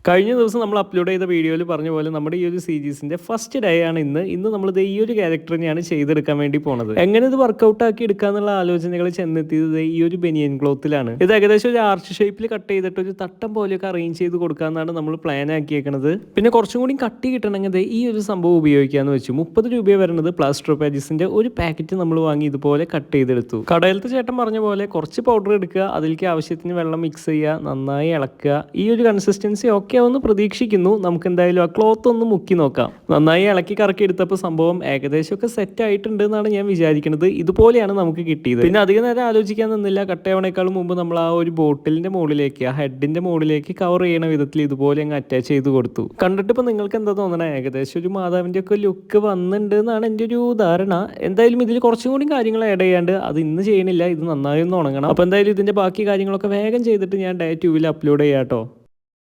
കഴിഞ്ഞ ദിവസം നമ്മൾ അപ്ലോഡ് ചെയ്ത വീഡിയോയിൽ പറഞ്ഞ പോലെ നമ്മുടെ ഈ ഒരു സീരീസിന്റെ ഫസ്റ്റ് ഡേ ആണ് ഇന്ന് നമ്മൾ ഈ ഒരു ക്യാരക്ടറിനെയാണ് ചെയ്തെടുക്കാൻ വേണ്ടി പോണത്. എങ്ങനെ ഇത് വർക്കൗട്ട് ആക്കി എടുക്കാന്നുള്ള ആലോചനകൾ ചെന്നെത്തിയത് ഈ ഒരു ബനിയൻ ക്ലോത്തിലാണ്. ഇത് ഏകദേശം ഒരു ആർച്ച് ഷേപ്പിൽ കട്ട് ചെയ്തിട്ട് ഒരു തട്ടം പോലെയൊക്കെ അറേഞ്ച് ചെയ്ത് കൊടുക്കാന്നാണ് നമ്മൾ പ്ലാൻ ആക്കിയേക്കുന്നത്. പിന്നെ കുറച്ചും കൂടി കട്ടി കിട്ടണമെങ്കിൽ ഈ ഒരു സംഭവം ഉപയോഗിക്കാന്ന് വെച്ചു. 30 രൂപ വരുന്നത് പ്ലാസ്റ്റർ പാജിസിന്റെ ഒരു പാക്കറ്റ് നമ്മൾ വാങ്ങി ഇതുപോലെ കട്ട് ചെയ്തെടുത്തു. കടയിലത്തെ ചേട്ടൻ പറഞ്ഞ പോലെ കുറച്ച് പൗഡർ എടുക്കുക, അതിലേക്ക് ആവശ്യത്തിന് വെള്ളം മിക്സ് ചെയ്യുക, നന്നായി ഇളക്കുക. ഈ ഒരു കൺസിസ്റ്റൻസി ഒക്കെ ഒന്ന് പ്രതീക്ഷിക്കുന്നു. നമുക്ക് എന്തായാലും ആ ക്ലോത്ത് ഒന്ന് മുക്കി നോക്കാം. നന്നായി ഇളക്കി കറക്കി എടുത്തപ്പോൾ സംഭവം ഏകദേശമൊക്കെ സെറ്റ് ആയിട്ടുണ്ട് എന്നാണ് ഞാൻ വിചാരിക്കുന്നത്. ഇതുപോലെയാണ് നമുക്ക് കിട്ടിയത്. പിന്നെ അധികം നേരം ആലോചിക്കാൻ നിന്നില്ല. കട്ടയാവണേക്കാളും മുമ്പ് നമ്മൾ ആ ഒരു ബോട്ടിലിന്റെ മുകളിലേക്ക്, ആ ഹെഡിന്റെ മുകളിലേക്ക് കവർ ചെയ്യണ വിധത്തിൽ ഇതുപോലെ അങ്ങ് അറ്റാച്ച് ചെയ്ത് കൊടുത്തു. കണ്ടിട്ട് ഇപ്പൊ നിങ്ങൾക്ക് എന്താ തോന്നണേ? ഏകദേശം ഒരു മാതാവിന്റെ ഒക്കെ ലുക്ക് വന്നിട്ടുണ്ട് എന്നാണ് എൻ്റെ ഒരു ധാരണ. എന്തായാലും ഇതിൽ കുറച്ചും കൂടി കാര്യങ്ങൾ ആഡ് ചെയ്യാണ്ട് അത് ഇന്ന് ചെയ്യണില്ല. ഇത് നന്നായി ഒന്ന് ഉണങ്ങണം. അപ്പോൾ എന്തായാലും ഇതിന്റെ ബാക്കി കാര്യങ്ങളൊക്കെ വേഗം ചെയ്തിട്ട് ഞാൻ ഡേ 2 അപ്ലോഡ് ചെയ്യാം കേട്ടോ.